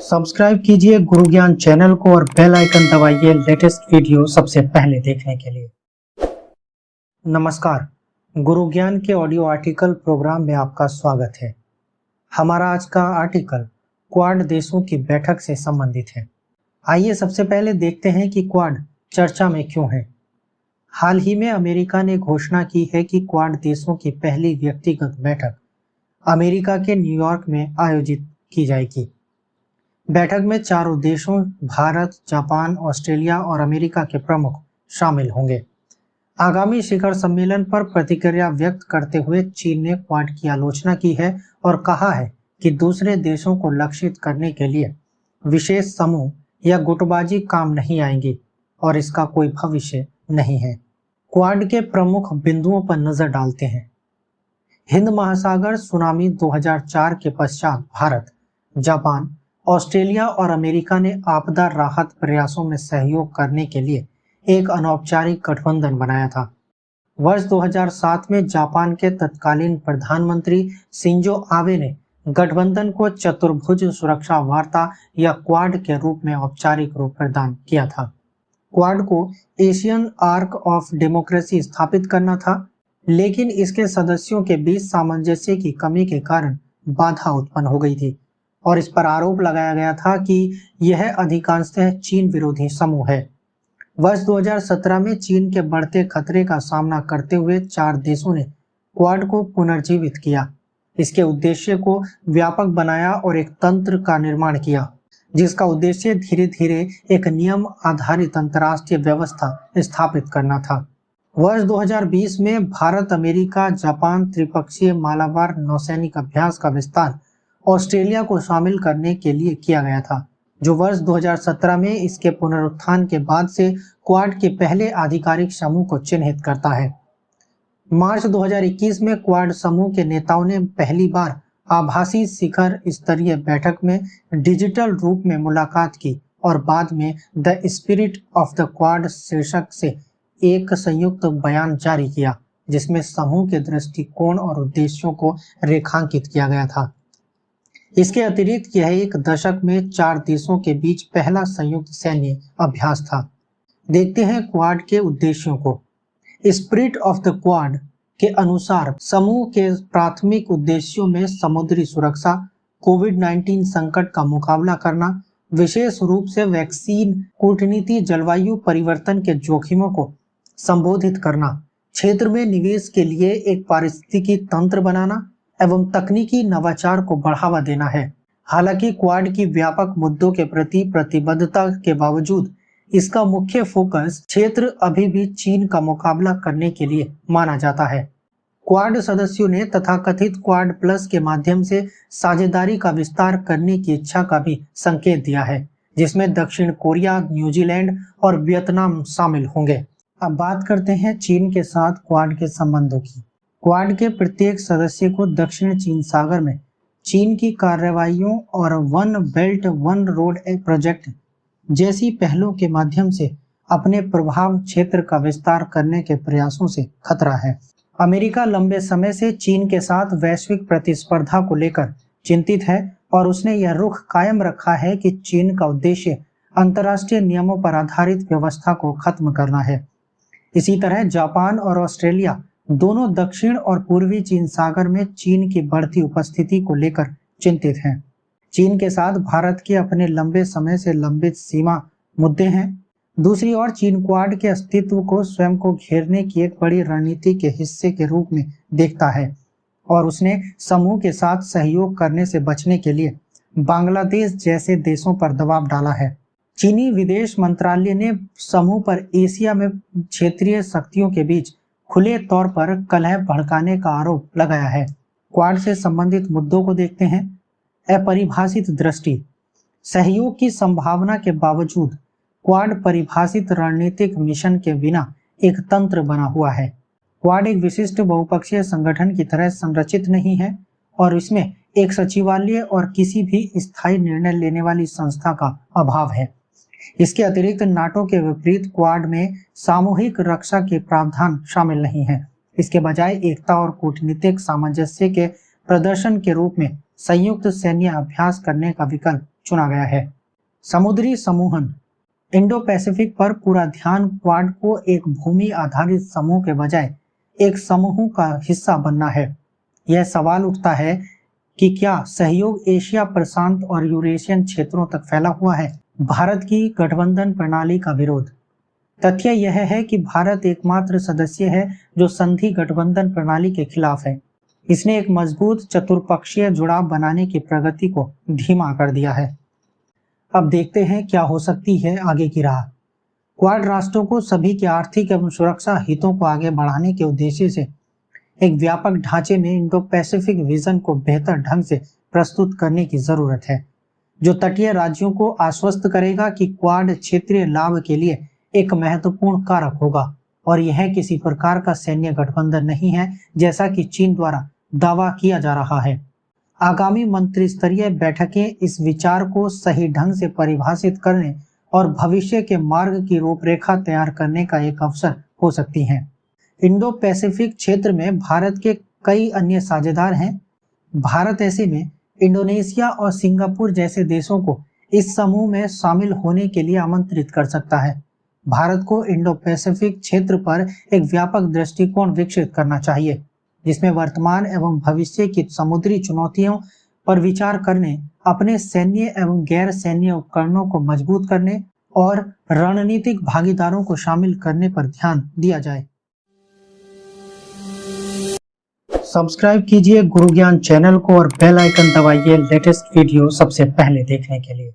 Subscribe कीजिए गुरु ज्ञान channel को और बेल आइकन दबाइए लेटेस्ट वीडियो सबसे पहले देखने के लिए। नमस्कार, गुरु ज्ञान के ऑडियो आर्टिकल प्रोग्राम में आपका स्वागत है। हमारा आज का आर्टिकल क्वाड देशों की बैठक से संबंधित है। आइए सबसे पहले देखते हैं कि क्वाड चर्चा में क्यों है। हाल ही में अमेरिका ने घोषणा की है कि क्वाड देशों की पहली व्यक्तिगत बैठक अमेरिका के न्यूयॉर्क में आयोजित की जाएगी। बैठक में चारों देशों भारत, जापान, ऑस्ट्रेलिया और अमेरिका के प्रमुख शामिल होंगे। आगामी शिखर सम्मेलन पर प्रतिक्रिया व्यक्त करते हुए चीन ने क्वाड की आलोचना की है और कहा है कि दूसरे देशों को लक्षित करने के लिए विशेष समूह या गुटबाजी काम नहीं आएंगी और इसका कोई भविष्य नहीं है। क्वाड के प्रमुख बिंदुओं पर नजर डालते हैं। हिंद महासागर सुनामी 2004 के पश्चात भारत, जापान, ऑस्ट्रेलिया और अमेरिका ने आपदा राहत प्रयासों में सहयोग करने के लिए एक अनौपचारिक गठबंधन बनाया था। वर्ष 2007 में जापान के तत्कालीन प्रधानमंत्री शिंजो आबे ने गठबंधन को चतुर्भुज सुरक्षा वार्ता या क्वाड के रूप में औपचारिक रूप प्रदान किया था। क्वाड को एशियन आर्क ऑफ डेमोक्रेसी स्थापित करना था, लेकिन इसके सदस्यों के बीच सामंजस्य की कमी के कारण बाधा उत्पन्न हो गई थी और इस पर आरोप लगाया गया था कि यह अधिकांशतः चीन विरोधी समूह है। वर्ष 2017 में चीन के बढ़ते खतरे का सामना करते हुए चार देशों ने क्वाड को पुनर्जीवित किया। इसके उद्देश्य को व्यापक बनाया और एक तंत्र का निर्माण किया, जिसका उद्देश्य धीरे धीरे एक नियम आधारित अंतर्राष्ट्रीय व्यवस्था स्थापित करना था। वर्ष 2020 में भारत, अमेरिका, जापान त्रिपक्षीय मालाबार नौसैनिक अभ्यास का विस्तार ऑस्ट्रेलिया को शामिल करने के लिए किया गया था, जो वर्ष 2017 में इसके पुनरुत्थान के बाद से क्वाड के पहले आधिकारिक समूह को चिन्हित करता है। मार्च 2021 में क्वाड समूह के नेताओं ने पहली बार आभासी शिखर स्तरीय बैठक में डिजिटल रूप में मुलाकात की और बाद में the spirit of the quad शीर्षक से एक संयुक्त बयान जारी किया, जिसमें समूह के दृष्टिकोण और उद्देश्यों को रेखांकित किया गया था। इसके अतिरिक्त यह एक दशक में चार देशों के बीच पहला संयुक्त सैन्य अभ्यास था। देखते हैं क्वाड के उद्देश्यों को। स्पिरिट ऑफ द क्वाड के अनुसार समूह के प्राथमिक उद्देश्यों में समुद्री सुरक्षा, कोविड-19 संकट का मुकाबला करना, विशेष रूप से वैक्सीन, कूटनीति, जलवायु परिवर्तन के जोखिमों को संबोधित करना, क्षेत्र में निवेश के लिए एक पारिस्थितिकी तंत्र बनाना एवं तकनीकी नवाचार को बढ़ावा देना है। हालांकि क्वाड की व्यापक मुद्दों के प्रति प्रतिबद्धता के बावजूद इसका मुख्य फोकस क्षेत्र अभी भी चीन का मुकाबला करने के लिए माना जाता है। क्वाड सदस्यों ने तथाकथित क्वाड प्लस के माध्यम से साझेदारी का विस्तार करने की इच्छा का भी संकेत दिया है, जिसमें दक्षिण कोरिया, न्यूजीलैंड और वियतनाम शामिल होंगे। अब बात करते हैं चीन के साथ क्वाड के संबंधों की। क्वाड के प्रत्येक सदस्य को दक्षिण चीन सागर में चीन की कार्रवाइयों और one belt one road project जैसी पहलों के माध्यम से अपने प्रभाव क्षेत्र का विस्तार करने के प्रयासों से खतरा है। अमेरिका लंबे समय से चीन के साथ वैश्विक प्रतिस्पर्धा को लेकर चिंतित है और उसने यह रुख कायम रखा है कि चीन का उद्देश्य अंतर्राष्ट्रीय नियमों पर आधारित व्यवस्था को खत्म करना है। इसी तरह जापान और ऑस्ट्रेलिया दोनों दक्षिण और पूर्वी चीन सागर में चीन की बढ़ती उपस्थिति को लेकर चिंतित हैं। चीन के साथ भारत के अपने लंबे समय से लंबित सीमा मुद्दे हैं। दूसरी ओर चीन क्वाड के अस्तित्व को स्वयं को घेरने की एक बड़ी रणनीति के हिस्से के रूप में देखता है और उसने समूह के साथ सहयोग करने से बचने के लिए बांग्लादेश जैसे देशों पर दबाव डाला है। चीनी विदेश मंत्रालय ने समूह पर एशिया में क्षेत्रीय शक्तियों के बीच खुले तौर पर कलह भड़काने का आरोप लगाया है। क्वाड से संबंधित मुद्दों को देखते हैं। अपरिभाषित दृष्टि। सहयोग की संभावना के बावजूद क्वाड परिभाषित रणनीतिक मिशन के बिना एक तंत्र बना हुआ है। क्वाड एक विशिष्ट बहुपक्षीय संगठन की तरह संरचित नहीं है और इसमें एक सचिवालय और किसी भी स्थायी निर्णय लेने वाली संस्था का अभाव है। इसके अतिरिक्त नाटो के विपरीत क्वाड में सामूहिक रक्षा के प्रावधान शामिल नहीं है। इसके बजाय एकता और कूटनीतिक सामंजस्य के प्रदर्शन के रूप में संयुक्त सैन्य अभ्यास करने का विकल्प चुना गया है। समुद्री समूहन। इंडो पैसिफिक पर पूरा ध्यान क्वाड को एक भूमि आधारित समूह के बजाय एक समूह का हिस्सा बनना है। यह सवाल उठता है कि क्या सहयोग एशिया प्रशांत और यूरेशियन क्षेत्रों तक फैला हुआ है। भारत की गठबंधन प्रणाली का विरोध। तथ्य यह है कि भारत एकमात्र सदस्य है जो संधि गठबंधन प्रणाली के खिलाफ है। इसने एक मजबूत चतुर्पक्षीय जुड़ाव बनाने की प्रगति को धीमा कर दिया है। अब देखते हैं क्या हो सकती है आगे की राह। क्वाड राष्ट्रों को सभी के आर्थिक एवं सुरक्षा हितों को आगे बढ़ाने के उद्देश्य से एक व्यापक ढांचे में इंडो पैसिफिक विजन को बेहतर ढंग से प्रस्तुत करने की जरूरत है, जो तटीय राज्यों को आश्वस्त करेगा कि क्वाड क्षेत्रीय लाभ के लिए एक महत्वपूर्ण कारक होगा और यह किसी प्रकार का सैन्य गठबंधन नहीं है, जैसा कि चीन द्वारा दावा किया जा रहा है। आगामी मंत्रिस्तरीय बैठकें इस विचार को सही ढंग से परिभाषित करने और भविष्य के मार्ग की रूपरेखा तैयार करने का एक अवसर हो सकती हैं। इंडो पैसिफिक क्षेत्र में भारत के कई अन्य साझेदार हैं। भारत ऐसे में इंडोनेशिया और सिंगापुर जैसे देशों को इस समूह में शामिल होने के लिए आमंत्रित कर सकता है। भारत को इंडो पैसिफिक क्षेत्र पर एक व्यापक दृष्टिकोण विकसित करना चाहिए, जिसमें वर्तमान एवं भविष्य की समुद्री चुनौतियों पर विचार करने, अपने सैन्य एवं गैर सैन्य उपकरणों को मजबूत करने और रणनीतिक भागीदारों को शामिल करने पर ध्यान दिया जाए। सब्सक्राइब कीजिए गुरु ज्ञान चैनल को और बेल आइकन दबाइए लेटेस्ट वीडियो सबसे पहले देखने के लिए।